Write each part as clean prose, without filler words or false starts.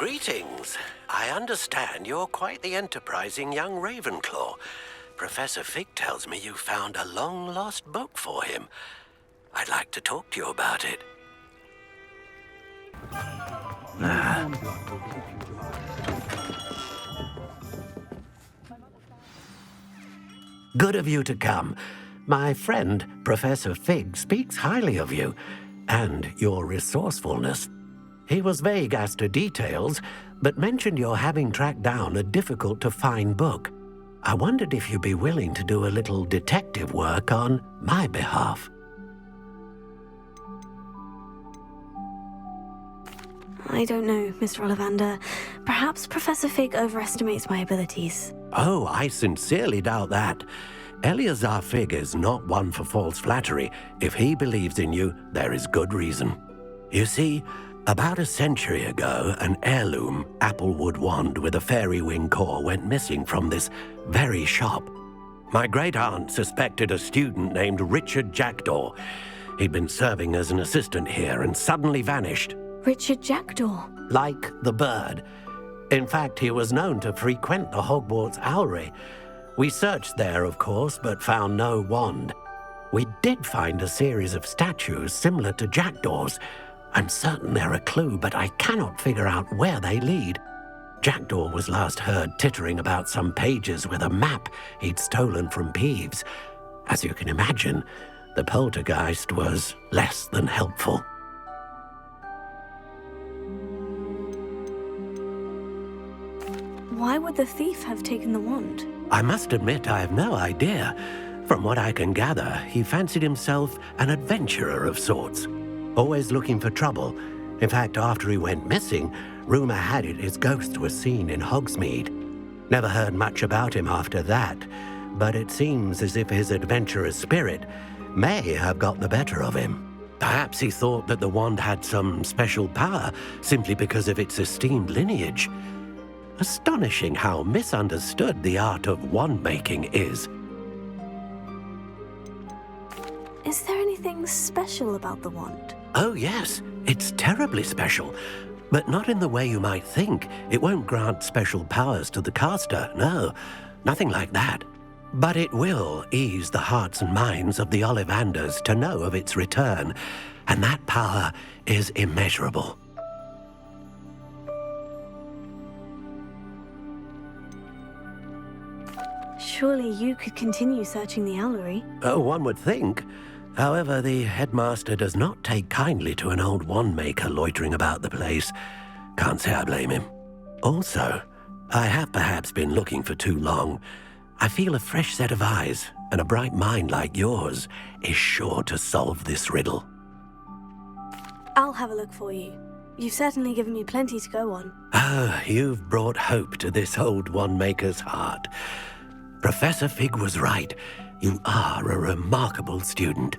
Greetings. I understand you're quite the enterprising young Ravenclaw. Professor Fig tells me you found a long-lost book for him. I'd like to talk to you about it. Good of you to come. My friend, Professor Fig, speaks highly of you and your resourcefulness. He was vague as to details, but mentioned your having tracked down a difficult-to-find book. I wondered if you'd be willing to do a little detective work on my behalf. I don't know, Mr. Ollivander. Perhaps Professor Fig overestimates my abilities. Oh, I sincerely doubt that. Eleazar Fig is not one for false flattery. If he believes in you, there is good reason. You see, about a century ago, an heirloom applewood wand with a fairy wing core went missing from this very shop. My great-aunt suspected a student named Richard Jackdaw. He'd been serving as an assistant here and suddenly vanished. Richard Jackdaw? Like the bird. In fact, he was known to frequent the Hogwarts Owlery. We searched there, of course, but found no wand. We did find a series of statues similar to Jackdaw's. I'm certain they're a clue, but I cannot figure out where they lead. Jackdaw was last heard tittering about some pages with a map he'd stolen from Peeves. As you can imagine, the poltergeist was less than helpful. Why would the thief have taken the wand? I must admit I have no idea. From what I can gather, he fancied himself an adventurer of sorts. Always looking for trouble. In fact, after he went missing, rumor had it his ghost was seen in Hogsmeade. Never heard much about him after that, but it seems as if his adventurous spirit may have got the better of him. Perhaps he thought that the wand had some special power simply because of its esteemed lineage. Astonishing how misunderstood the art of wand-making is. Is there anything special about the wand? Oh yes, it's terribly special. But not in the way you might think. It won't grant special powers to the caster, no. Nothing like that. But it will ease the hearts and minds of the Ollivanders to know of its return. And that power is immeasurable. Surely you could continue searching the Owlery. Oh, one would think. However, the headmaster does not take kindly to an old wand-maker loitering about the place. Can't say I blame him. Also, I have perhaps been looking for too long. I feel a fresh set of eyes, and a bright mind like yours is sure to solve this riddle. I'll have a look for you. You've certainly given me plenty to go on. Ah, you've brought hope to this old wand-maker's heart. Professor Fig was right. You are a remarkable student.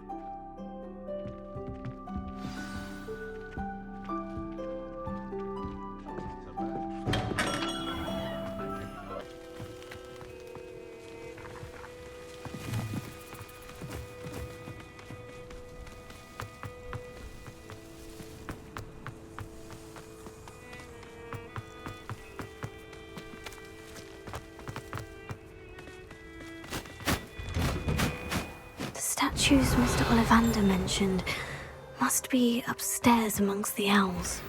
Statues Mr. Ollivander mentioned must be upstairs amongst the owls.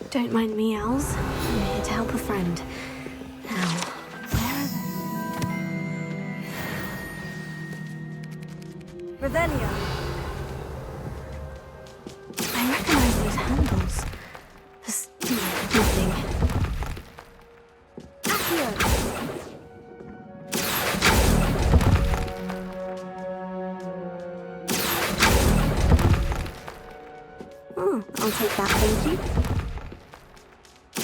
Don't mind me, owls. I'm here to help a friend. Now, Revelio. I recognize those handles. There's nothing. Accio! Oh, I'll take that, thank you.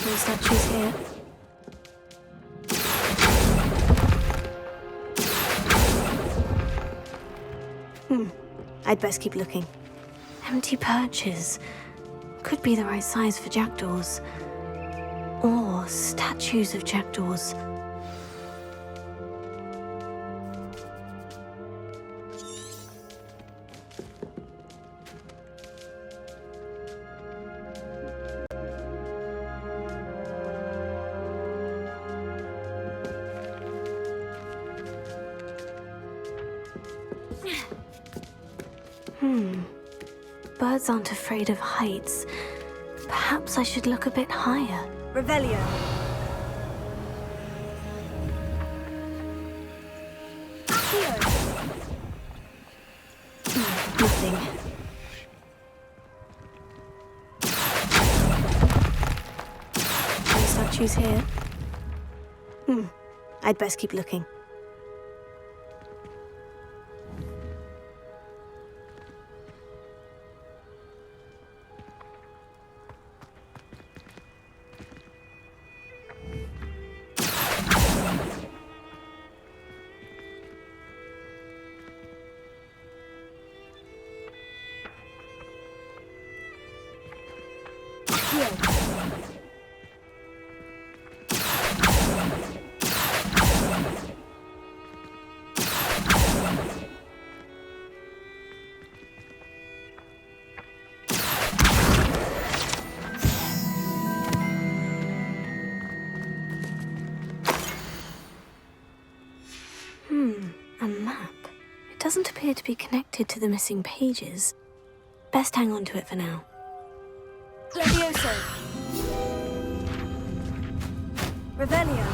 No statues here. I'd best keep looking. Empty perches. Could be the right size for jackdaws. Or statues of jackdaws. Birds aren't afraid of heights. Perhaps I should look a bit higher. Revelio. Nothing. Any statues here? I'd best keep looking. A map. It doesn't appear to be connected to the missing pages. Best hang on to it for now. Levioso. Revelio.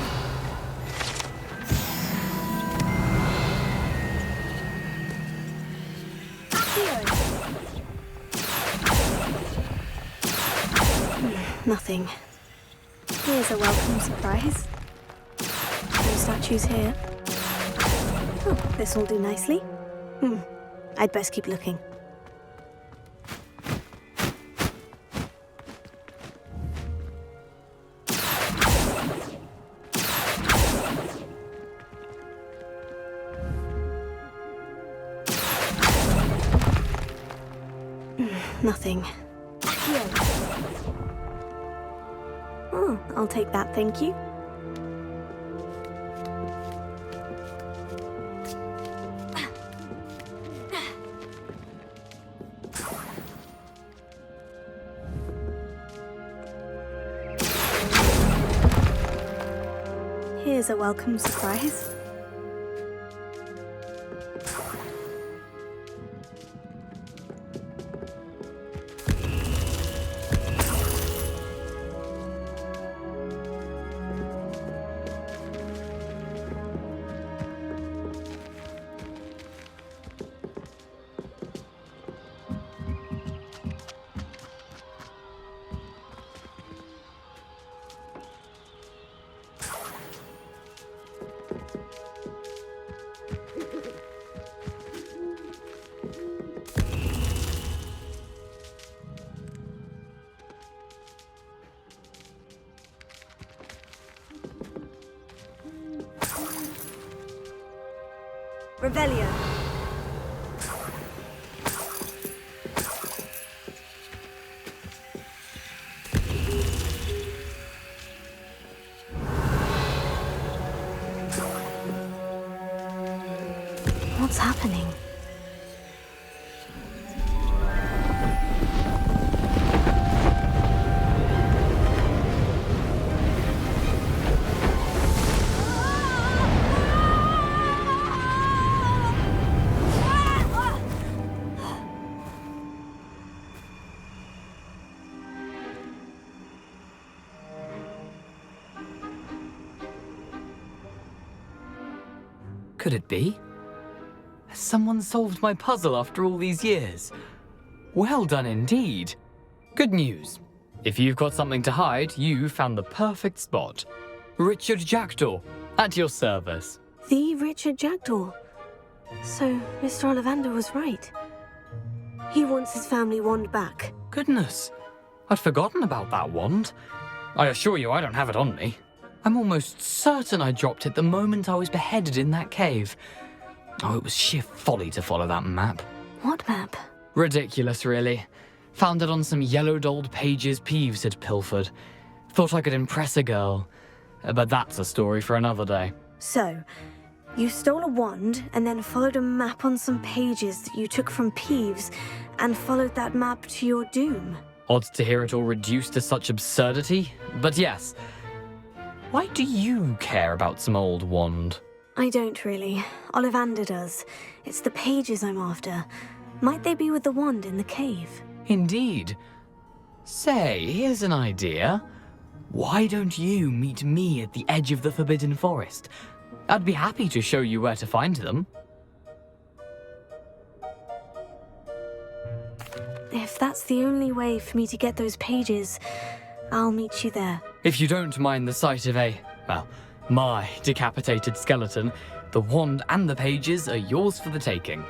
Nothing. Here's a welcome surprise. No statues here. Oh, this'll do nicely. I'd best keep looking. Nothing. Oh, I'll take that, thank you. Here's a welcome surprise. Revelio. What's happening? Could it be? Has someone solved my puzzle after all these years? Well done indeed. Good news. If you've got something to hide, you found the perfect spot. Richard Jackdaw, at your service. The Richard Jackdaw. So, Mr. Ollivander was right. He wants his family wand back. Goodness, I'd forgotten about that wand. I assure you I don't have it on me. I'm almost certain I dropped it the moment I was beheaded in that cave. Oh, it was sheer folly to follow that map. What map? Ridiculous, really. Found it on some yellowed old pages Peeves had pilfered. Thought I could impress a girl. But that's a story for another day. So, you stole a wand and then followed a map on some pages that you took from Peeves and followed that map to your doom. Odd to hear it all reduced to such absurdity, but yes. Why do you care about some old wand? I don't really. Ollivander does. It's the pages I'm after. Might they be with the wand in the cave? Indeed. Say, here's an idea. Why don't you meet me at the edge of the Forbidden Forest? I'd be happy to show you where to find them. If that's the only way for me to get those pages, I'll meet you there. If you don't mind the sight of my decapitated skeleton, the wand and the pages are yours for the taking.